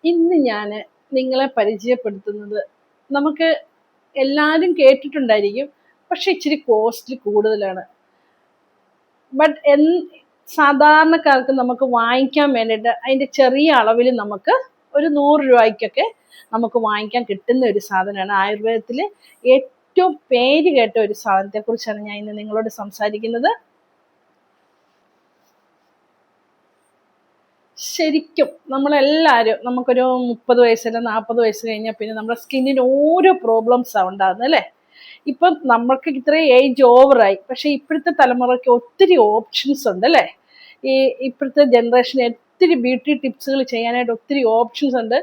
ഇന്ന് ഞാൻ നിങ്ങളെ പരിചയപ്പെടുത്തുന്നത് നമുക്ക് എല്ലാവരും കേട്ടിട്ടുണ്ടായിരിക്കും, പക്ഷെ ഇച്ചിരി കോസ്റ്റ്ലി കൂടുതലാണ്. ബട്ട് സാധാരണക്കാർക്ക് നമുക്ക് വാങ്ങിക്കാൻ വേണ്ടിയിട്ട് അതിൻ്റെ ചെറിയ അളവിൽ നമുക്ക് ഒരു 100 രൂപയ്ക്കൊക്കെ നമുക്ക് വാങ്ങിക്കാൻ കിട്ടുന്ന ഒരു സാധനമാണ്. ആയുർവേദത്തിൽ ഏറ്റവും പേര് കേട്ട ഒരു സാധനത്തെക്കുറിച്ചാണ് ഞാൻ ഇന്ന് നിങ്ങളോട് സംസാരിക്കുന്നത്. ശരിക്കും നമ്മളെല്ലാവരും നമുക്കൊരു 30 വയസ്സില്ല 40 വയസ്സ് കഴിഞ്ഞാൽ പിന്നെ നമ്മുടെ സ്കിന്നിന് ഓരോ പ്രോബ്ലംസാണ് ഉണ്ടാകുന്നത് അല്ലേ. ഇപ്പം നമ്മൾക്ക് ഇത്രയും ഏജ് ഓവറായി, പക്ഷെ ഇപ്പോഴത്തെ തലമുറയ്ക്ക് ഒത്തിരി ഓപ്ഷൻസ് ഉണ്ട് അല്ലേ. ഈ ഇപ്പോഴത്തെ ജനറേഷന് ഒത്തിരി ബ്യൂട്ടി ടിപ്സുകൾ ചെയ്യാനായിട്ട് ഒത്തിരി ഓപ്ഷൻസ് ഉണ്ട്,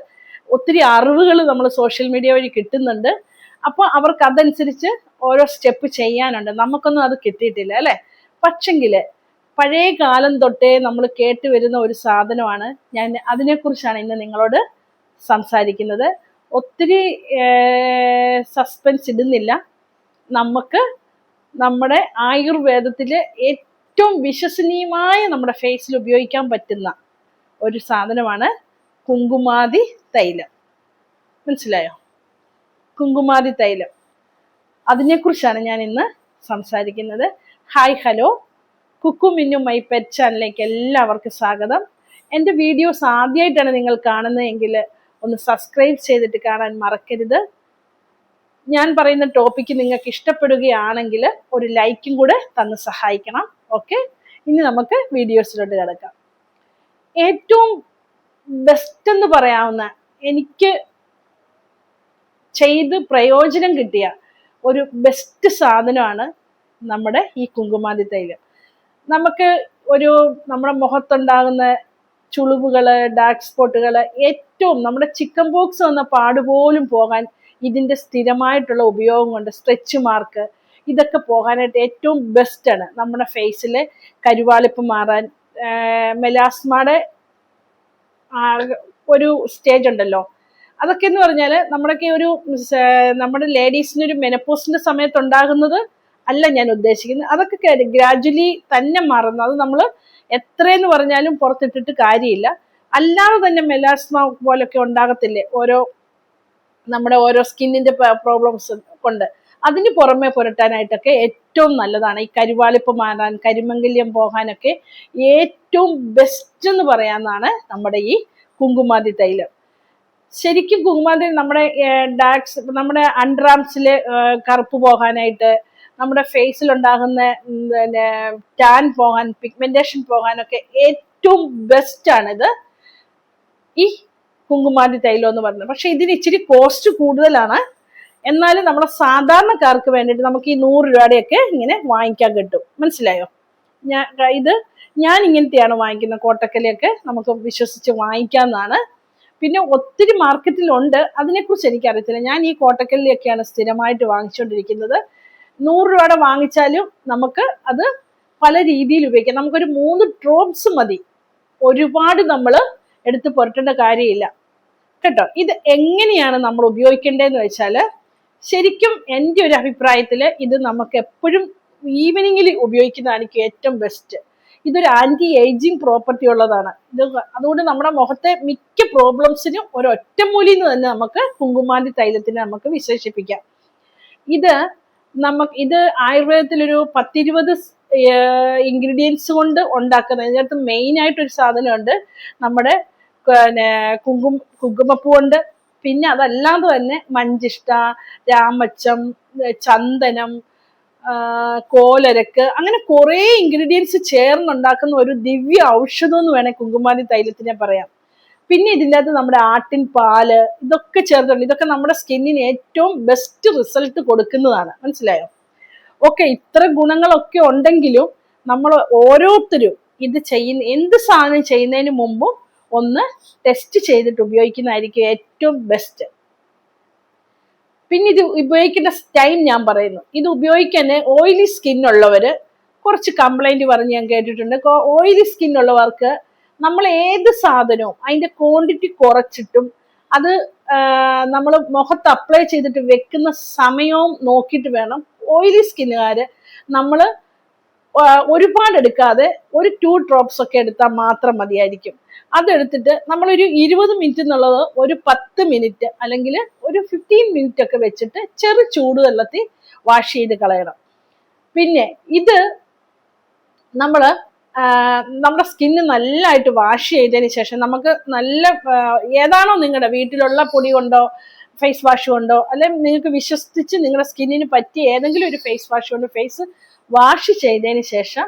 ഒത്തിരി അറിവുകൾ നമ്മൾ സോഷ്യൽ മീഡിയ വഴി കിട്ടുന്നുണ്ട്. അപ്പോൾ അവർക്ക് അതനുസരിച്ച് ഓരോ സ്റ്റെപ്പ് ചെയ്യാനുണ്ട്. നമുക്കൊന്നും അത് കിട്ടിയിട്ടില്ല അല്ലേ. പക്ഷെങ്കിൽ പഴയ കാലം തൊട്ടേ നമ്മൾ കേട്ട് വരുന്ന ഒരു സാധനമാണ്. ഞാൻ അതിനെക്കുറിച്ചാണ് ഇന്ന് നിങ്ങളോട് സംസാരിക്കുന്നത്. ഒത്തിരി സസ്പെൻസ് ഇടുന്നില്ല. നമുക്ക് നമ്മുടെ ആയുർവേദത്തിൽ ഏറ്റവും വിശ്വസനീയമായ നമ്മുടെ ഫേസിൽ ഉപയോഗിക്കാൻ പറ്റുന്ന ഒരു സാധനമാണ് കുങ്കുമാതി തൈലം. മനസ്സിലായോ? കുങ്കുമാതി തൈലം, അതിനെക്കുറിച്ചാണ് ഞാൻ ഇന്ന് സംസാരിക്കുന്നത്. Hi, hello, Kukku Minnu my pet ചാനലിലേക്ക് എല്ലാവർക്കും സ്വാഗതം. എൻ്റെ വീഡിയോസ് ആദ്യമായിട്ടാണ് നിങ്ങൾ കാണുന്നതെങ്കിൽ ഒന്ന് സബ്സ്ക്രൈബ് ചെയ്തിട്ട് കാണാൻ മറക്കരുത്. ഞാൻ പറയുന്ന ടോപ്പിക്ക് നിങ്ങൾക്ക് ഇഷ്ടപ്പെടുകയാണെങ്കിൽ ഒരു ലൈക്കും കൂടെ തന്ന് സഹായിക്കണം. ഓക്കെ, ഇനി നമുക്ക് വീഡിയോസിലോട്ട് കിടക്കാം. ഏറ്റവും ബെസ്റ്റ് എന്ന് പറയാവുന്ന, എനിക്ക് ചെയ്ത് പ്രയോജനം കിട്ടിയ ഒരു ബെസ്റ്റ് സാധനമാണ് നമ്മുടെ ഈ കുങ്കുമാതി തൈലം. നമുക്ക് നമ്മുടെ മുഖത്തുണ്ടാകുന്ന ചുളിവുകൾ, ഡാർക്ക് സ്പോട്ടുകൾ, ഏറ്റവും നമ്മുടെ ചിക്കൻ പോക്സ് വന്ന പാടുപോലും പോകാൻ ഇതിൻ്റെ സ്ഥിരമായിട്ടുള്ള ഉപയോഗം കൊണ്ട്, സ്ട്രെച്ച് മാർക്ക്, ഇതൊക്കെ പോകാനായിട്ട് ഏറ്റവും ബെസ്റ്റാണ്. നമ്മുടെ ഫേസിലെ കരുവാളിപ്പ് മാറാൻ, മെലാസ്മയുടെ ഒരു സ്റ്റേജ് ഉണ്ടല്ലോ, അതൊക്കെ എന്ന് പറഞ്ഞാൽ നമ്മുടെ ലേഡീസിനൊരു മെനപ്പോസിന്റെ സമയത്ത് ഉണ്ടാകുന്നത് അല്ല ഞാൻ ഉദ്ദേശിക്കുന്നത്. അതൊക്കെ ഗ്രാജുവലി തന്നെ മാറുന്നു. അത് നമ്മൾ എത്രയെന്ന് പറഞ്ഞാലും പുറത്തിട്ടിട്ട് കാര്യമില്ല. അല്ലാതെ തന്നെ മെലാസ്മ പോലൊക്കെ ഉണ്ടാകത്തില്ലേ നമ്മുടെ ഓരോ സ്കിന്നിന്റെ പ്രോബ്ലംസ് കൊണ്ട്. അതിന് പുറമെ പുരട്ടാനായിട്ടൊക്കെ ഏറ്റവും നല്ലതാണ്. ഈ കരുവാളിപ്പ് മാറാൻ, കരിമംഗല്യം പോകാനൊക്കെ ഏറ്റവും ബെസ്റ്റ് എന്ന് പറയാവുന്നതാണ് നമ്മുടെ ഈ കുങ്കുമാതി തൈലം. ശരിക്കും കുങ്കുമാതി നമ്മുടെ അണ്ടർആംസില് കറുപ്പ് പോകാനായിട്ട്, നമ്മുടെ ഫേസിൽ ഉണ്ടാകുന്ന ടാൻ പോകാൻ, പിഗ്മെന്റേഷൻ പോകാനൊക്കെ ഏറ്റവും ബെസ്റ്റ് ആണിത്, ഈ കുങ്കുമാതി തൈലം എന്ന് പറയുന്നത്. പക്ഷെ ഇതിന് ഇച്ചിരി കോസ്റ്റ് കൂടുതലാണ്. എന്നാലും നമ്മുടെ സാധാരണക്കാർക്ക് വേണ്ടിയിട്ട് നമുക്ക് ഈ 100 രൂപയുടെയൊക്കെ ഇങ്ങനെ വാങ്ങിക്കാൻ കിട്ടും. മനസ്സിലായോ? ഞാൻ ഇങ്ങനത്തെയാണ് വാങ്ങിക്കുന്നത്. കോട്ടക്കലയൊക്കെ നമുക്ക് വിശ്വസിച്ച് വാങ്ങിക്കാവുന്നതാണ്. പിന്നെ ഒത്തിരി മാർക്കറ്റിലുണ്ട്, അതിനെക്കുറിച്ച് എനിക്കറിയത്തില്ല. ഞാൻ ഈ കോട്ടക്കലിലൊക്കെയാണ് സ്ഥിരമായിട്ട് വാങ്ങിച്ചുകൊണ്ടിരിക്കുന്നത്. 100 രൂപയുടെ വാങ്ങിച്ചാലും നമുക്ക് അത് പല രീതിയിൽ ഉപയോഗിക്കാം. നമുക്കൊരു 3 ഡ്രോപ്സ് മതി, ഒരുപാട് നമ്മൾ എടുത്ത് പുരട്ടേണ്ട കാര്യമില്ല കേട്ടോ. ഇത് എങ്ങനെയാണ് നമ്മൾ ഉപയോഗിക്കേണ്ടതെന്ന് വെച്ചാൽ, ശരിക്കും എൻ്റെ ഒരു അഭിപ്രായത്തിൽ ഇത് നമുക്ക് എപ്പോഴും ഈവനിങ്ങിൽ ഉപയോഗിക്കുന്നതാണ് എനിക്ക് ഏറ്റവും ബെസ്റ്റ്. ഇതൊരു ആന്റി ഏജിങ് പ്രോപ്പർട്ടി ഉള്ളതാണ്. അതുകൊണ്ട് നമ്മുടെ മുഖത്തെ മിക്ക പ്രോബ്ലംസിനും ഒരൊറ്റമൂലിയിൽ നിന്ന് തന്നെ നമുക്ക് കുങ്കുമാതി തൈലത്തിനെ നമുക്ക് വിശേഷിപ്പിക്കാം. ഇത് ആയുർവേദത്തിലൊരു 10-20 ഇൻഗ്രീഡിയൻസ് കൊണ്ട് ഉണ്ടാക്കുന്നത്. ഇതിനകത്ത് മെയിൻ ആയിട്ടൊരു സാധനമുണ്ട്, നമ്മുടെ കുങ്കുമപ്പൂവുണ്ട്. പിന്നെ അതല്ലാതെ തന്നെ മഞ്ചിഷ്ട, രാമച്ചം, ചന്ദനം, കോലരക്ക്, അങ്ങനെ കുറെ ഇൻഗ്രീഡിയൻസ് ചേർന്നുണ്ടാക്കുന്ന ഒരു ദിവ്യ ഔഷധം എന്ന് വേണേൽ കുങ്കുമാതി തൈലത്തിനെ പറയാം. പിന്നെ ഇതിൻ്റെ അകത്ത് നമ്മുടെ ആട്ടിൻ പാല്, ഇതൊക്കെ ചേർത്തുണ്ട്. ഇതൊക്കെ നമ്മുടെ സ്കിന്നിന് ഏറ്റവും ബെസ്റ്റ് റിസൾട്ട് കൊടുക്കുന്നതാണ്. മനസ്സിലായോ? ഓക്കെ, ഇത്ര ഗുണങ്ങളൊക്കെ ഉണ്ടെങ്കിലും നമ്മൾ ഓരോരുത്തരും എന്ത് സാധനം ചെയ്യുന്നതിന് മുമ്പും ഒന്ന് ടെസ്റ്റ് ചെയ്തിട്ട് ഉപയോഗിക്കുന്നതായിരിക്കും ഏറ്റവും ബെസ്റ്റ്. പിന്നെ ഇത് ഉപയോഗിക്കുന്ന ടൈം ഞാൻ പറയുന്നു. ഇത് ഉപയോഗിക്കാൻ ഓയിലി സ്കിന്നുള്ളവർ കുറച്ച് കംപ്ലൈന്റ് പറഞ്ഞ് ഞാൻ കേട്ടിട്ടുണ്ട്. ഓയിലി സ്കിന്നുള്ളവർക്ക് നമ്മൾ ഏത് സാധനവും അതിന്റെ ക്വാണ്ടിറ്റി കുറച്ചിട്ടും അത് നമ്മൾ മുഖത്ത് അപ്ലൈ ചെയ്തിട്ട് വെക്കുന്ന സമയവും നോക്കിയിട്ട് വേണം. ഓയിലി സ്കിന്നുകാർ നമ്മൾ ഒരുപാട് എടുക്കാതെ ഒരു 2 ഡ്രോപ്സ് ഒക്കെ എടുത്താൽ മാത്രം മതിയായിരിക്കും. അതെടുത്തിട്ട് നമ്മളൊരു 20 മിനിറ്റ് എന്നുള്ളത് ഒരു 10 മിനിറ്റ് അല്ലെങ്കിൽ ഒരു 15 മിനിറ്റ് ഒക്കെ വെച്ചിട്ട് ചെറു ചൂടുവെള്ളത്തിൽ വാഷ് ചെയ്ത് കളയണം. പിന്നെ ഇത് നമ്മുടെ സ്കിന്ന് നല്ലതായിട്ട് വാഷ് ചെയ്തതിന് ശേഷം നമുക്ക് നല്ല ഏതാണോ നിങ്ങളുടെ വീട്ടിലുള്ള പൊടി കൊണ്ടോ ഫേസ് വാഷ് കൊണ്ടോ അല്ലെങ്കിൽ നിങ്ങൾക്ക് വിശ്വസിച്ച് നിങ്ങളുടെ സ്കിന്നിന് പറ്റിയ ഏതെങ്കിലും ഒരു ഫേസ് വാഷ് കൊണ്ട് ഫേസ് വാഷ് ചെയ്തതിന് ശേഷം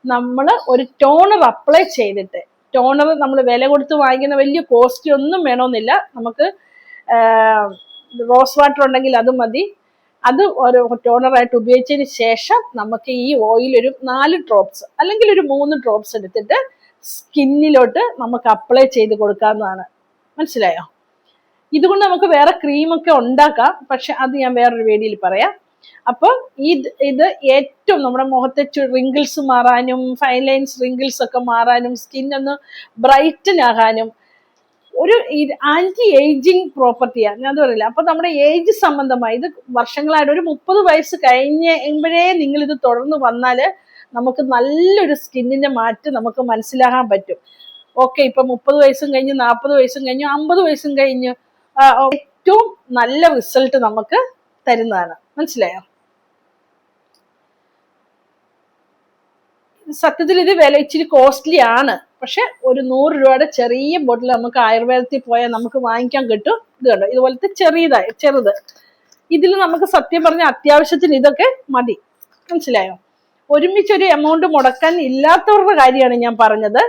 നമ്മൾ ഒരു ടോണർ അപ്ലൈ ചെയ്തിട്ട്, ടോണർ നമ്മൾ വില കൊടുത്ത് വാങ്ങിക്കുന്ന വലിയ കോസ്റ്റ് ഒന്നും വേണമെന്നില്ല, നമുക്ക് റോസ് വാട്ടർ ഉണ്ടെങ്കിൽ അത് മതി. അത് ഒരു ടോണറായിട്ട് ഉപയോഗിച്ചതിന് ശേഷം നമുക്ക് ഈ ഓയിൽ ഒരു 4 ഡ്രോപ്സ് അല്ലെങ്കിൽ ഒരു 3 ഡ്രോപ്സ് എടുത്തിട്ട് സ്കിന്നിലോട്ട് നമുക്ക് അപ്ലൈ ചെയ്ത് കൊടുക്കാവുന്നതാണ്. മനസ്സിലായോ? ഇതുകൊണ്ട് നമുക്ക് വേറെ ക്രീമൊക്കെ ഉണ്ടാക്കാം, പക്ഷെ അത് ഞാൻ വേറൊരു വീഡിയോയിൽ പറയാം. അപ്പോൾ ഇത് ഏറ്റവും നമ്മുടെ മുഖത്തെ റിങ്കിൾസ് മാറാനും ഫൈൻ ലൈൻസ് റിങ്കിൾസ് ഒക്കെ മാറാനും സ്കിൻ ഒന്ന് ബ്രൈറ്റൻ ആകാനും ഒരു ആന്റി ഏജിങ് പ്രോപ്പർട്ടിയാണ്, ഞാൻ പറയില്ല. അപ്പൊ നമ്മുടെ ഏജ് സംബന്ധമായി ഇത് വർഷങ്ങളായിട്ട് ഒരു 30 വയസ്സ് കഴിഞ്ഞപ്പോഴേ നിങ്ങൾ ഇത് തുടർന്ന് വന്നാല് നമുക്ക് നല്ലൊരു സ്കിന്നിന്റെ മാറ്റം നമുക്ക് മനസ്സിലാക്കാൻ പറ്റും. ഓക്കെ, ഇപ്പൊ 30 വയസ്സും കഴിഞ്ഞ് 40 വയസ്സും കഴിഞ്ഞു 50 വയസ്സും കഴിഞ്ഞു ഏറ്റവും നല്ല റിസൾട്ട് നമുക്ക് തരുന്നതാണ്. മനസ്സിലായോ? സത്യത്തിൽ ഇത് വില ഇച്ചിരി കോസ്റ്റ്ലി ആണ്, പക്ഷെ ഒരു 100 രൂപയുടെ ചെറിയ ബോട്ടിൽ നമുക്ക് ആയുർവേദത്തിൽ പോയാൽ നമുക്ക് വാങ്ങിക്കാൻ കിട്ടും. ഇത് കണ്ടോ, ഇതുപോലത്തെ ചെറുത്. ഇതിൽ നമുക്ക് സത്യം പറഞ്ഞ അത്യാവശ്യത്തിന് ഇതൊക്കെ മതി. മനസ്സിലായോ? ഒരുമിച്ചൊരു എമൗണ്ട് മുടക്കാൻ ഇല്ലാത്തവരുടെ കാര്യമാണ് ഞാൻ പറഞ്ഞത്.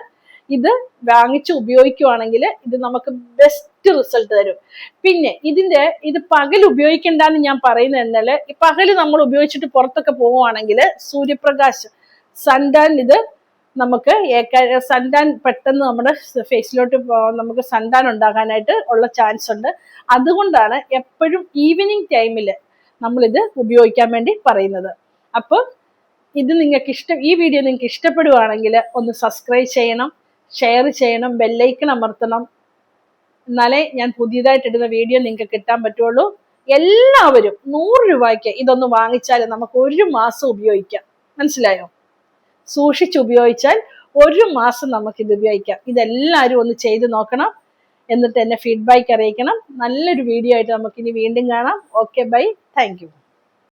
ഇത് വാങ്ങിച്ച് ഉപയോഗിക്കുവാണെങ്കിൽ ഇത് നമുക്ക് ബെസ്റ്റ് റിസൾട്ട് തരും. പിന്നെ ഇത് പകൽ ഉപയോഗിക്കണ്ടെന്ന് ഞാൻ പറയുന്നത് എന്നാൽ പകല് നമ്മൾ ഉപയോഗിച്ചിട്ട് പുറത്തൊക്കെ പോവുകയാണെങ്കിൽ സൂര്യപ്രകാശം സൺടാൻ ഇത് നമുക്ക് സൺടാൻ പെട്ടെന്ന് നമ്മുടെ ഫേസിലോട്ട് നമുക്ക് സൺടാൻ ഉണ്ടാകാനായിട്ട് ഉള്ള ചാൻസ് ഉണ്ട്. അതുകൊണ്ടാണ് എപ്പോഴും ഈവനിങ് ടൈമിൽ നമ്മളിത് ഉപയോഗിക്കാൻ വേണ്ടി പറയുന്നത്. അപ്പോൾ ഇത് ഈ വീഡിയോ നിങ്ങൾക്ക് ഇഷ്ടപ്പെടുവാണെങ്കിൽ ഒന്ന് സബ്സ്ക്രൈബ് ചെയ്യണം, ഷെയർ ചെയ്യണം, ബെല്ലൈക്കൺ അമർത്തണം. എന്നാലേ ഞാൻ പുതിയതായിട്ട് ഇടുന്ന വീഡിയോ നിങ്ങൾക്ക് കിട്ടാൻ പറ്റുള്ളൂ. എല്ലാവരും 100 രൂപയ്ക്ക് ഇതൊന്ന് വാങ്ങിച്ചാൽ നമുക്ക് 1 മാസം ഉപയോഗിക്കാം. മനസ്സിലായോ? സൂക്ഷിച്ച് ഉപയോഗിച്ചാൽ 1 മാസം നമുക്കിത് ഉപയോഗിക്കാം. ഇതെല്ലാവരും ഒന്ന് ചെയ്ത് നോക്കണം, എന്നിട്ട് എന്നെ ഫീഡ്ബാക്ക് അറിയിക്കണം. നല്ലൊരു വീഡിയോ ആയിട്ട് നമുക്കിനി വീണ്ടും കാണാം. Okay, bye, thank U.